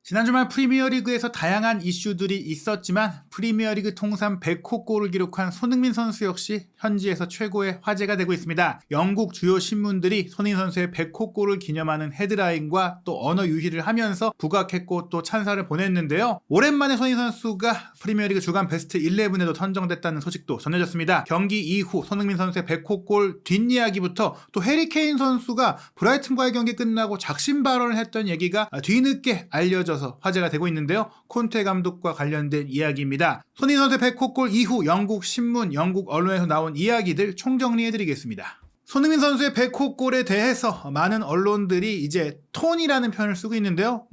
지난 주말 프리미어리그에서 다양한 이슈들이 있었지만 프리미어리그 통산 100호 골을 기록한 손흥민 선수 역시 현지에서 최고의 화제가 되고 있습니다. 영국 주요 신문들이 손흥민 선수의 100호 골을 기념하는 헤드라인과 또 언어 유희를 하면서 부각했고 또 찬사를 보냈는데요. 오랜만에 손흥민 선수가 프리미어리그 주간 베스트 11에도 선정됐다는 소식도 전해졌습니다. 경기 이후 손흥민 선수의 100호 골 뒷이야기부터 또 해리 케인 선수가 브라이튼과의 경기 끝나고 작심 발언을 했던 얘기가 뒤늦게 알려져 화제가 되고 있는데요. 콘테 감독과 관련된 이야기입니다. 손흥민 선수의 100호 골 이후 영국 신문, 영국 언론에서 나온 이야기들 총정리해드리겠습니다. 손흥민 선수의 100호 골에 대해서 많은 언론들이 이제 톤이라는 표현을 쓰고 있는데요.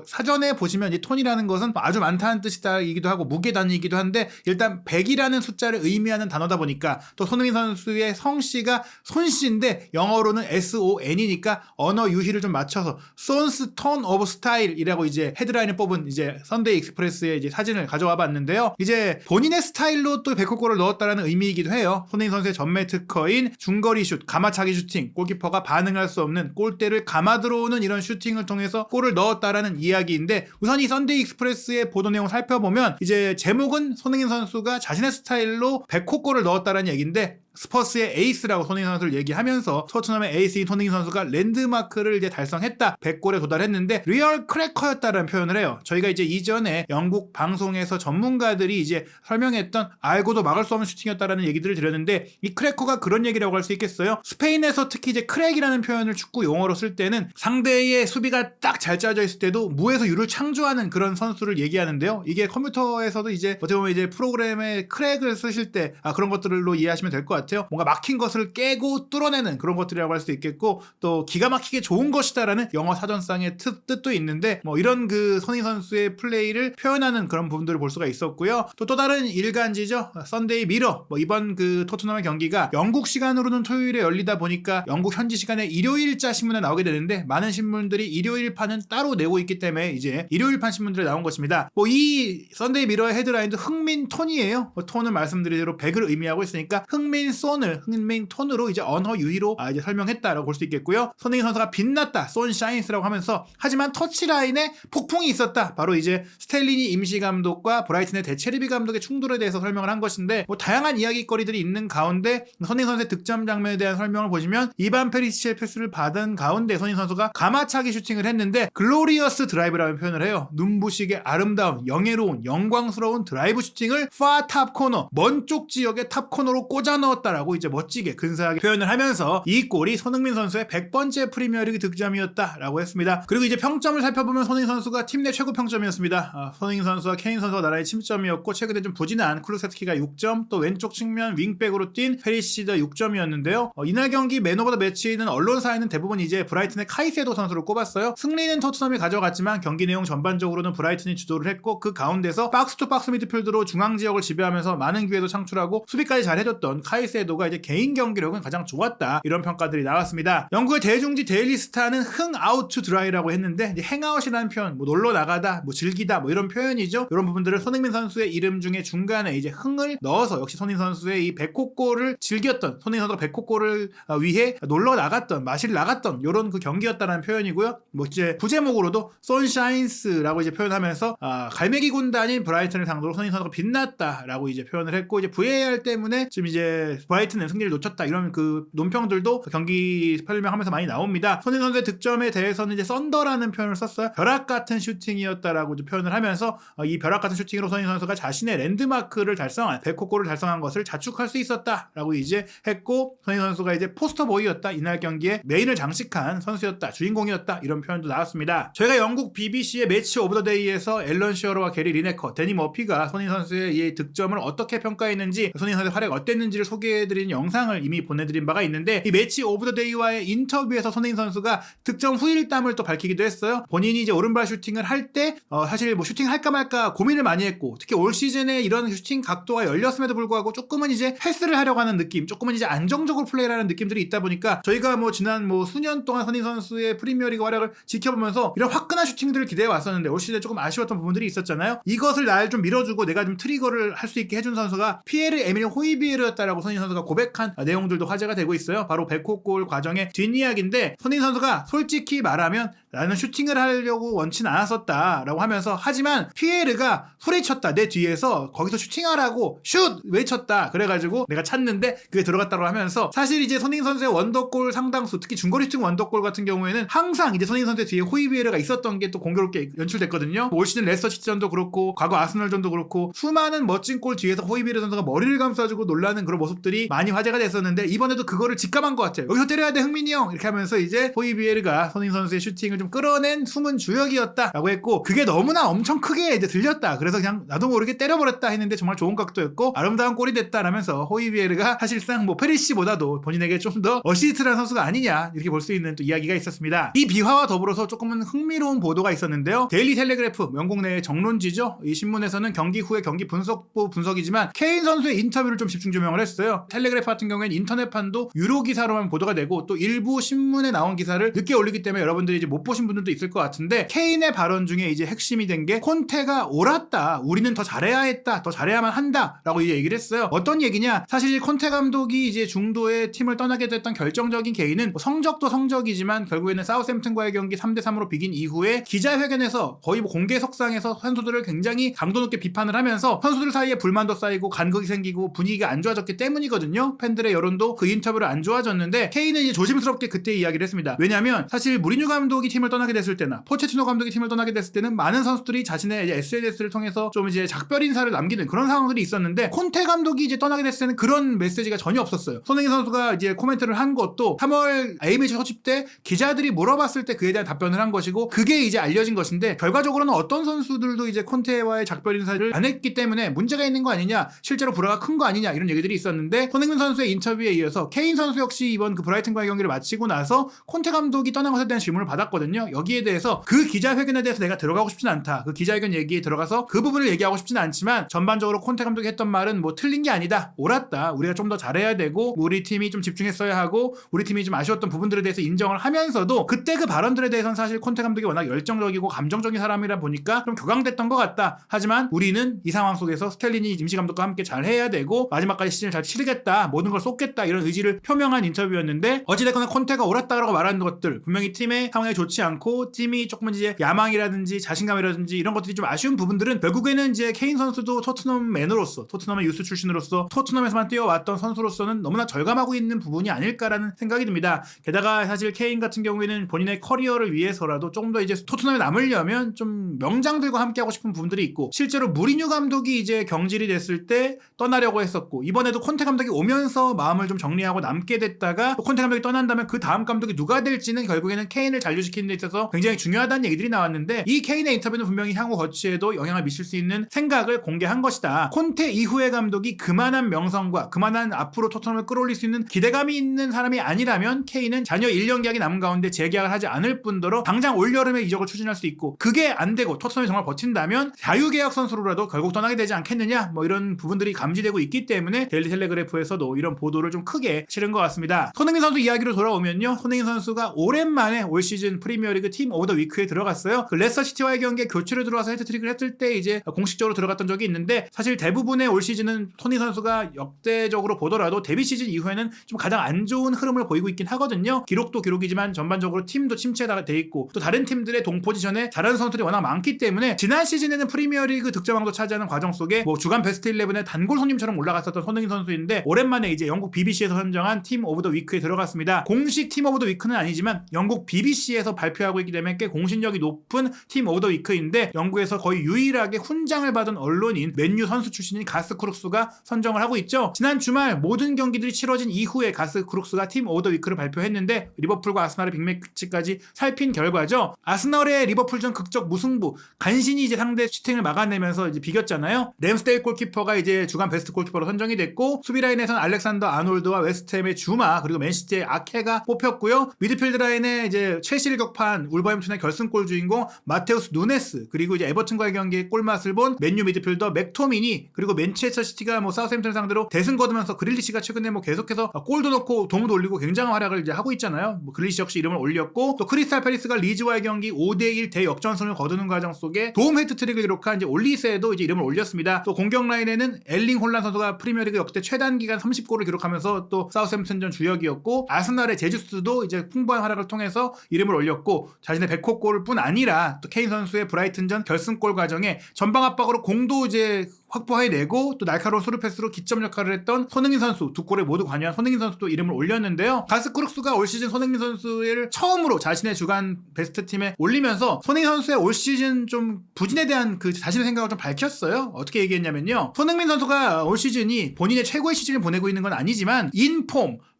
사전에 보시면 이 톤이라는 것은 아주 많다는 뜻이기도 하고 무게 단위이기도 한데 일단 100이라는 숫자를 의미하는 단어다 보니까 또 손흥민 선수의 성씨가 손씨인데 영어로는 SON이니까 언어 유희를 좀 맞춰서 Son's Tone of Style이라고 이제 헤드라인을 뽑은 이제 선데이 익스프레스의 이제 사진을 가져와 봤는데요. 이제 본인의 스타일로 또 100호 골을 넣었다라는 의미이기도 해요. 손흥민 선수의 전매 특허인 중거리 슛, 가마차기 슈팅, 골키퍼가 반응할 수 없는 골대를 감아 들어오는 이런 슈팅을 통해서 골을 넣었다라는 이야기인데 우선 이 선데이 익스프레스의 보도 내용 살펴보면 이제 제목은 손흥민 선수가 자신의 스타일로 100호 골을 넣었다라는 얘기인데 스퍼스의 에이스라고 손흥민 선수를 얘기하면서 토트넘의 에이스인 손흥민 선수가 랜드마크를 이제 달성했다. 100골에 도달했는데 리얼 크래커였다라는 표현을 해요. 저희가 이제 이전에 영국 방송에서 전문가들이 이제 설명했던 알고도 막을 수 없는 슈팅이었다라는 얘기들을 드렸는데 이 크래커가 그런 얘기라고 할 수 있겠어요. 스페인에서 특히 이제 크랙이라는 표현을 축구 용어로 쓸 때는 상대의 수비가 딱 잘 짜져 있을 때도 무에서 유를 창조하는 그런 선수를 얘기하는데요. 이게 컴퓨터에서도 이제 어떻게 보면 이제 프로그램에 크랙을 쓰실 때 그런 것들로 이해하시면 될 것 같아요. 뭔가 막힌 것을 깨고 뚫어내는 그런 것들이라고 할 수 있겠고 또 기가 막히게 좋은 것이다라는 영어 사전상의 뜻도 있는데 이런 그 손흥민 선수의 플레이를 표현하는 그런 부분들을 볼 수가 있었고요. 또 다른 일간지죠. 선데이 미러 이번 그 토트넘의 경기가 영국 시간으로는 토요일에 열리다 보니까 영국 현지 시간에 일요일자 신문에 나오게 되는데 많은 신문들이 일요일판은 따로 내고 있기 때문에 이제 일요일판 신문들에 나온 것입니다. 이 선데이 미러의 헤드라인도 흥민 톤이에요. 톤은 말씀드린 대로 100을 의미하고 있으니까 흥민 흥민 톤으로 이제 언어 유희로 이제 설명했다라고 볼 수 있겠고요. 손흥민 선수가 빛났다, 손샤인스라고 하면서 하지만 터치라인에 폭풍이 있었다. 바로 이제 스텔리니 임시 감독과 브라이튼의 데체르비 감독의 충돌에 대해서 설명을 한 것인데 다양한 이야기거리들이 있는 가운데 손흥민 선수의 득점 장면에 대한 설명을 보시면 이반 페리시치의 패스를 받은 가운데 손흥민 선수가 가마차기 슈팅을 했는데 글로리어스 드라이브라는 표현을 해요. 눈부시게 아름다운, 영예로운, 영광스러운 드라이브 슈팅을 파 탑 코너, 먼 쪽 지역의 탑 코너로 꽂아 넣었다라고 이제 멋지게 근사하게 표현을 하면서 이 골이 손흥민 선수의 100번째 프리미어리그 득점이었다라고 했습니다. 그리고 이제 평점을 살펴보면 손흥민 선수가 팀 내 최고 평점이었습니다. 손흥민 선수와 케인 선수가 나란히 7점이었고 최근에 좀 부진한 쿠루세스키가 6점, 또 왼쪽 측면 윙백으로 뛴 페리시치가 6점이었는데요. 이날 경기 맨 오브 더 매치는 언론사에는 대부분 이제 브라이튼의 카이세도 선수를 꼽았어요. 승리는 토트넘이 가져갔지만 경기 내용 전반적으로는 브라이튼이 주도를 했고 그 가운데서 박스 투 박스 미드필드로 중앙 지역을 지배하면서 많은 기회도 창출하고 수비까지 잘해줬던 카이세도가 이제 개인 경기력은 가장 좋았다, 이런 평가들이 나왔습니다. 영국의 대중지 데일리 스타는 흥 아웃 투 드라이라고 했는데 이제 행아웃이라는 표현, 놀러 나가다, 즐기다 이런 표현이죠. 이런 부분들을 손흥민 선수의 이름 중에 중간에 이제 흥을 넣어서 역시 손흥민 선수의 이 100호 골을 즐겼던, 손흥민 선수가 100호 골을 위해 놀러 나갔던, 마실 나갔던 이런 그 경기였다는 표현이고요. 이제 부제목으로도 선샤인스라고 이제 표현하면서 갈매기 군단인 브라이튼을 상대로 손흥민 선수가 빛났다라고 이제 표현을 했고 이제 VAR 때문에 지금 이제 브라이튼은 승리를 놓쳤다, 이런 그 논평들도 경기 설명하면서 많이 나옵니다. 손흥민 선수의 득점에 대해서는 이제 썬더라는 표현을 썼어요. 벼락 같은 슈팅이었다라고 표현을 하면서 이 벼락 같은 슈팅으로 손흥민 선수가 자신의 랜드마크를 달성한 100호 골을 달성한 것을 자축할 수 있었다라고 이제 했고, 손흥민 선수가 이제 포스터 보이였다, 이날 경기에 메인을 장식한 선수였다, 주인공이었다, 이런 표현도 나왔습니다. 저희가 영국 BBC의 매치 오브 더 데이에서 앨런 시어러와 게리 리네커, 데니 머피가 손흥민 선수의 이 득점을 어떻게 평가했는지, 손흥민 선수의 활약이 어땠는지를 소개해드린 영상을 이미 보내드린 바가 있는데 이 매치 오브 더 데이와의 인터뷰에서 손흥민 선수가 득점 후일담을 또 밝히기도 했어요. 본인이 이제 오른발 슈팅을 할 때 사실 슈팅 할까 말까 고민을 많이 했고, 특히 올 시즌에 이런 슈팅 각도가 열렸음에도 불구하고 조금은 이제 패스를 하려고 하는 느낌, 조금은 이제 안정적으로 플레이를 하는 느낌들이 있다 보니까 저희가 지난 수년 동안 손흥민 선수의 프리미어리그 활약을 지켜보면서 이런 화끈한 슈팅들을 기대해 왔었는데 올 시즌에 조금 아쉬웠던 부분들이 있었잖아요. 이것을 날 좀 밀어주고 내가 좀 트리거를 할 수 있게 해준 선수가 피에르 에밀 호이비에르였다라고 손흥민 손흥민 선수가 고백한 내용들도 화제가 되고 있어요. 바로 100호 골 과정의 뒷이야기인데 손흥민 선수가 솔직히 말하면 나는 슈팅을 하려고 원치는 않았었다라고 하면서 하지만 피에르가 후레쳤다. 내 뒤에서 거기서 슈팅하라고 슛! 외쳤다. 그래가지고 내가 찾는데 그게 들어갔다고 하면서 사실 이제 손흥민 선수의 원더골 상당수 특히 중거리 슈팅 원더골 같은 경우에는 항상 이제 손흥민 선수의 뒤에 호이비에르가 있었던 게 또 공교롭게 연출됐거든요. 올 시즌 레스터 시티전도 그렇고 과거 아스널전도 그렇고 수많은 멋진 골 뒤에서 호이비에르 선수가 머리를 감싸주고 놀라는 그런 모습들이 많이 화제가 됐었는데 이번에도 그거를 직감한 것 같아요. 여기서 때려야 돼 흥민이 형 이렇게 하면서 이제 호이비에르가 손흥민 선수의 슈팅을 좀 끌어낸 숨은 주역이었다라고 했고 그게 너무나 엄청 크게 이제 들렸다. 그래서 그냥 나도 모르게 때려버렸다 했는데 정말 좋은 각도였고 아름다운 골이 됐다라면서 호이비에르가 사실상 뭐 페리시보다도 본인에게 좀 더 어시스트라는 선수가 아니냐 이렇게 볼 수 있는 또 이야기가 있었습니다. 이 비화와 더불어서 조금은 흥미로운 보도가 있었는데요. 데일리 텔레그래프 영국 내의 정론지죠. 이 신문에서는 경기 후에 경기 분석이지만 케인 선수의 인터뷰를 좀 집중 조명을 했어요. 텔레그래프 같은 경우에는 인터넷판도 유료 기사로만 보도가 되고 또 일부 신문에 나온 기사를 늦게 올리기 때문에 여러분들이 이제 못 보신 분들도 있을 것 같은데 케인의 발언 중에 이제 핵심이 된 게 콘테가 옳았다. 우리는 더 잘해야 했다. 더 잘해야만 한다. 라고 이제 얘기를 했어요. 어떤 얘기냐? 사실 콘테 감독이 이제 중도의 팀을 떠나게 됐던 결정적인 개인은 뭐 성적도 성적이지만 결국에는 사우샘튼과의 경기 3대3으로 비긴 이후에 기자회견에서 거의 뭐 공개석상에서 선수들을 굉장히 강도 높게 비판을 하면서 선수들 사이에 불만도 쌓이고 간극이 생기고 분위기가 안 좋아졌기 때문이거든요. 팬들의 여론도 그 인터뷰를 안 좋아졌는데 케인은 이제 조심스럽게 그때 이야기를 했습니다. 왜냐하면 사실 무리뉴 감독이 팀을 떠나게 됐을 때나 포체티노 감독이 팀을 떠나게 됐을 때는 많은 선수들이 자신의 SNS를 통해서 좀 이제 작별 인사를 남기는 그런 상황들이 있었는데 콘테 감독이 이제 떠나게 됐을 때는 그런 메시지가 전혀 없었어요. 손흥민 선수가 이제 코멘트를 한 것도 3월 A매치 소집 때 기자들이 물어봤을 때 그에 대한 답변을 한 것이고 그게 이제 알려진 것인데 결과적으로는 어떤 선수들도 이제 콘테와의 작별 인사를 안 했기 때문에 문제가 있는 거 아니냐 실제로 불화가 큰 거 아니냐 이런 얘기들이 있었는데 손흥민 선수의 인터뷰에 이어서 케인 선수 역시 이번 그 브라이튼과의 경기를 마치고 나서 콘테 감독이 떠난 것에 대한 질문을 받았거든요. 여기에 대해서 그 기자회견에 대해서 내가 들어가고 싶진 않다. 그 기자회견 얘기에 들어가서 그 부분을 얘기하고 싶진 않지만 전반적으로 콘테 감독이 했던 말은 뭐 틀린 게 아니다. 옳았다. 우리가 좀 더 잘해야 되고 우리 팀이 좀 집중했어야 하고 우리 팀이 좀 아쉬웠던 부분들에 대해서 인정을 하면서도 그때 그 발언들에 대해서는 사실 콘테 감독이 워낙 열정적이고 감정적인 사람이라 보니까 좀 격앙됐던 것 같다. 하지만 우리는 이 상황 속에서 스텔리니 임시 감독과 함께 잘해야 되고 마지막까지 시즌을 잘 치르겠다. 모든 걸 쏟겠다. 이런 의지를 표명한 인터뷰였는데 어찌됐거나 콘테가 옳았다라고 말하는 것들 분명히 팀의 상황이 좋지 않고 팀이 조금 이제 야망이라든지 자신감이라든지 이런 것들이 좀 아쉬운 부분들은 결국에는 이제 케인 선수도 토트넘 맨으로서 토트넘의 유스 출신으로서 토트넘에서만 뛰어왔던 선수로서는 너무나 절감하고 있는 부분이 아닐까라는 생각이 듭니다. 게다가 사실 케인 같은 경우에는 본인의 커리어를 위해서라도 조금 더 이제 토트넘에 남으려면 좀 명장들과 함께하고 싶은 부분들이 있고 실제로 무리뉴 감독이 이제 경질이 됐을 때 떠나려고 했었고 이번에도 콘테 감독이 오면서 마음을 좀 정리하고 남게 됐다가 콘테 감독이 떠난다면 그 다음 감독이 누가 될지는 결국에는 케인을 잔류시키는 데 있어서 굉장히 중요하다는 얘기들이 나왔는데 이 케인의 인터뷰는 분명히 향후 거취에도 영향을 미칠 수 있는 생각을 공개한 것이다. 콘테 이후의 감독이 그만한 명성과 그만한 앞으로 토트넘을 끌어올릴 수 있는 기대감이 있는 사람이 아니라면 케인은 잔여 1년 계약이 남은 가운데 재계약을 하지 않을 뿐더러 당장 올여름에 이적을 추진할 수 있고 그게 안 되고 토트넘이 정말 버틴다면 자유계약 선수로라도 결국 떠나게 되지 않겠느냐 뭐 이런 부분들이 감지되고 있기 때문에 데일리 텔레그래프에서도 이런 보도를 좀 크게 치른 것 같습니다. 손흥민 선수 이야기로 돌아오면요. 손흥민 선수가 오랜만에 올 시즌 프리미어리그 팀 오브 더 위크에 들어갔어요. 그 레스터 시티와의 경기에 교체로 들어와서 헤트트릭을 했을 때 이제 공식적으로 들어갔던 적이 있는데 사실 대부분의 올 시즌은 손흥민 선수가 역대적으로 보더라도 데뷔 시즌 이후에는 좀 가장 안 좋은 흐름을 보이고 있긴 하거든요. 기록도 기록이지만 전반적으로 팀도 침체가 돼 있고 또 다른 팀들의 동포지션에 잘하는 선수들이 워낙 많기 때문에 지난 시즌에는 프리미어리그 득점왕도 차지하는 과정 속에 뭐 주간 베스트 11의 단골 손님처럼 올라갔었던 손흥민 선수인데 오랜만에 이제 영국 BBC에서 선정한 팀 오브 더 위크에 들어갔습니다. 공식 팀 오브 더 위크는 아니지만 영국 BBC에서 발표하고 있기 때문에 꽤 공신력이 높은 팀 오브 더 위크인데 영국에서 거의 유일하게 훈장을 받은 언론인 맨유 선수 출신인 가스 크룩스가 선정을 하고 있죠. 지난 주말 모든 경기들이 치러진 이후에 가스 크룩스가 팀 오브 더 위크를 발표했는데 리버풀과 아스널의 빅매치까지 살핀 결과죠. 아스널의 리버풀전 극적 무승부 간신히 이제 상대 슈팅을 막아내면서 이제 비겼잖아요. 램스데일 골키퍼가 이제 주간 베스트 골키퍼로 선정이 됐고 수비 라인에서는 알렉산더 아놀드와 웨스트햄의 주마 그리고 맨시티의 아케가 뽑혔고요. 미드필드 라인에 이제 첼시를 격파한 울버햄튼의 결승골 주인공 마테우스 누네스 그리고 이제 에버튼과의 경기에 골맛을 본 맨유 미드필더 맥토미니 그리고 맨체스터 시티가 뭐 사우샘튼 상대로 대승 거두면서 그릴리시가 최근에 뭐 계속해서 골도 넣고 도움도 올리고 굉장한 활약을 이제 하고 있잖아요. 뭐 그릴리시 역시 이름을 올렸고 또 크리스탈 패리스가 리즈와의 경기 5대1 대역전승을 거두는 과정 속에 도움 헤트트릭을 기록한 이제 올리세도 이제 이름을 올렸습니다. 또 공격 라인에는 엘링 홀란 선수가 프리미어리그 역대 최다 최단 기간 30골을 기록하면서 또 사우스햄튼전 주역이었고, 아스날의 제주스도 이제 풍부한 활약을 통해서 이름을 올렸고, 자신의 100호 골뿐 아니라 또 케인 선수의 브라이튼전 결승골 과정에 전방 압박으로 공도 이제 확보해내고 또 날카로운 스루패스로 기점 역할을 했던 손흥민 선수, 두 골에 모두 관여한 손흥민 선수도 이름을 올렸는데요. 가스크룩스가 올 시즌 손흥민 선수를 처음으로 자신의 주간 베스트 팀에 올리면서 손흥민 선수의 올 시즌 좀 부진에 대한 그 자신의 생각을 좀 밝혔어요. 어떻게 얘기했냐면요, 손흥민 선수가 올 시즌이 본인의 최고의 시즌을 보내고 있는 건 아니지만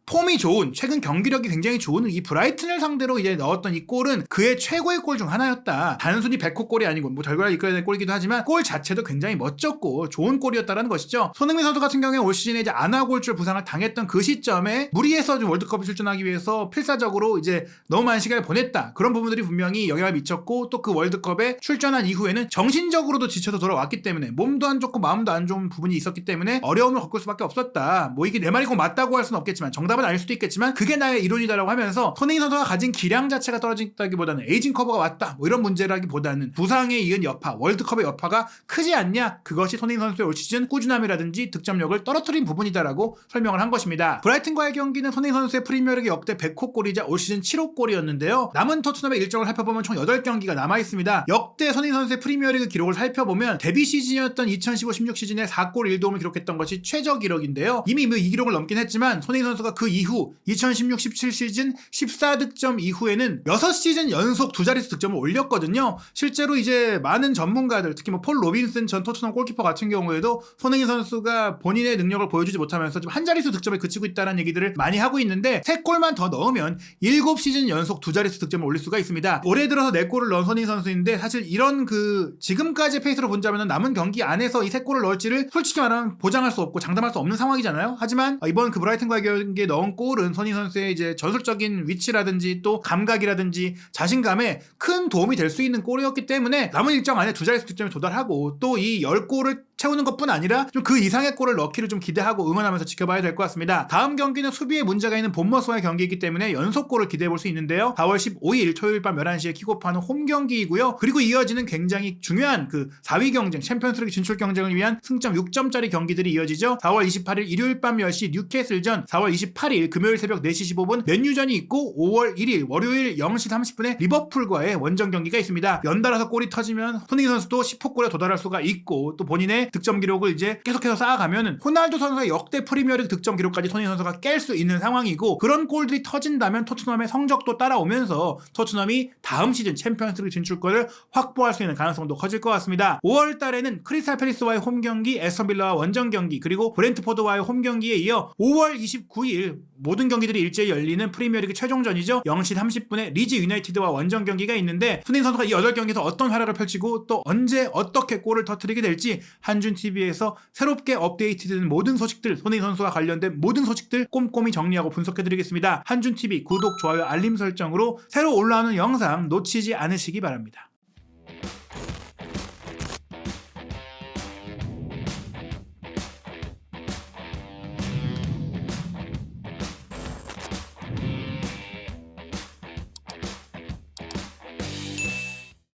폼이 좋은, 최근 경기력이 굉장히 좋은 이 브라이튼을 상대로 이제 넣었던 이 골은 그의 최고의 골 중 하나였다. 단순히 100호 골이 아니고 뭐 결과를 이끌어야 될 골이기도 하지만 골 자체도 굉장히 멋졌고 좋은 골이었다라는 것이죠. 손흥민 선수 같은 경우에 올 시즌에 이제 아나골절 부상을 당했던 그 시점에 무리해서 좀 월드컵에 출전하기 위해서 필사적으로 이제 너무 많은 시간을 보냈다. 그런 부분들이 분명히 영향을 미쳤고, 또 그 월드컵에 출전한 이후에는 정신적으로도 지쳐서 돌아왔기 때문에 몸도 안 좋고 마음도 안 좋은 부분이 있었기 때문에 어려움을 겪을 수밖에 없었다. 뭐 이게 내 말이 꼭 맞다고 할 수는 없겠지만 정답은 아닐 수도 있겠지만 그게 나의 이론이다라고 하면서 손흥민 선수가 가진 기량 자체가 떨어진다기보다는 에이징 커버가 왔다, 뭐 이런 문제라기보다는 부상에 이은 여파, 월드컵의 여파가 크지 않냐, 그것이 손흥민 선수의 올 시즌 꾸준함이라든지 득점력을 떨어뜨린 부분이다라고 설명을 한 것입니다. 브라이튼과의 경기는 손흥민 선수의 프리미어리그 역대 100호 골이자 올 시즌 7호 골이었는데요. 남은 토트넘의 일정을 살펴보면 총 8경기가 남아있습니다. 역대 손흥민 선수의 프리미어리그 기록을 살펴보면 데뷔 시즌이었던 2015-16 시즌에 4골 1도움을 기록했던 것이 최저 기록인데요. 이미 이 기록을 넘긴 했지만 손흥민 선수가 그 이후 2016-17 시즌 14득점 이후에는 6시즌 연속 두 자릿수 득점을 올렸거든요. 실제로 이제 많은 전문가들, 특히 뭐 폴 로빈슨 전 토트넘 골키퍼 같은 경우에도 손흥민 선수가 본인의 능력을 보여주지 못하면서 좀 한 자릿수 득점에 그치고 있다는 얘기들을 많이 하고 있는데, 3골만 더 넣으면 7시즌 연속 두 자릿수 득점을 올릴 수가 있습니다. 올해 들어서 4골을 넣은 손흥민 선수인데, 사실 이런 그 지금까지 페이스로 본다면 남은 경기 안에서 이 3골을 넣을지를 솔직히 말하면 보장할 수 없고 장담할 수 없는 상황이잖아요. 하지만 이번 그 브라이튼과의 경기에 넣은 골은 손흥민 선수의 이제 전술적인 위치라든지 또 감각이라든지 자신감에 큰 도움이 될 수 있는 골이었기 때문에 남은 일정 안에 두 자릿수 득점에 도달하고 또 이 10골을 채우는 것뿐 아니라 좀 그 이상의 골을 넣기를 좀 기대하고 응원하면서 지켜봐야 될 것 같습니다. 다음 경기는 수비에 문제가 있는 본머스와의 경기이기 때문에 연속골을 기대해볼 수 있는데요. 4월 15일 토요일 밤 11시에 킥오프하는 홈 경기이고요. 그리고 이어지는 굉장히 중요한 그 4위 경쟁, 챔피언스리그 진출 경쟁을 위한 승점 6점짜리 경기들이 이어지죠. 4월 28일 일요일 밤 10시 뉴캐슬전, 4월 28일 금요일 새벽 4시 15분 맨유전이 있고, 5월 1일 월요일 0시 30분에 리버풀과의 원정 경기가 있습니다. 연달아서 골이 터지면 손흥민 선수도 10호 골에 도달할 수가 있고, 또 본인의 득점 기록을 이제 계속해서 쌓아가면은 호날두 선수의 역대 프리미어리그 득점 기록까지 손흥민 선수가 깰 수 있는 상황이고, 그런 골들이 터진다면 토트넘의 성적도 따라오면서 토트넘이 다음 시즌 챔피언스리그 진출권을 확보할 수 있는 가능성도 커질 것 같습니다. 5월 달에는 크리스탈 팰리스와의 홈 경기, 에스턴 빌라와 원정 경기, 그리고 브렌트포드와의 홈 경기에 이어 5월 29일 모든 경기들이 일제히 열리는 프리미어리그 최종전이죠. 0시 30분에 리즈 유나이티드와 원정 경기가 있는데, 손흥민 선수가 이 8경기에서 어떤 활약을 펼치고 또 언제 어떻게 골을 터뜨리게 될지 한준TV에서 새롭게 업데이트되는 모든 소식들, 손흥민 선수와 관련된 모든 소식들 꼼꼼히 정리하고 분석해드리겠습니다. 한준TV 구독, 좋아요, 알림 설정으로 새로 올라오는 영상 놓치지 않으시기 바랍니다.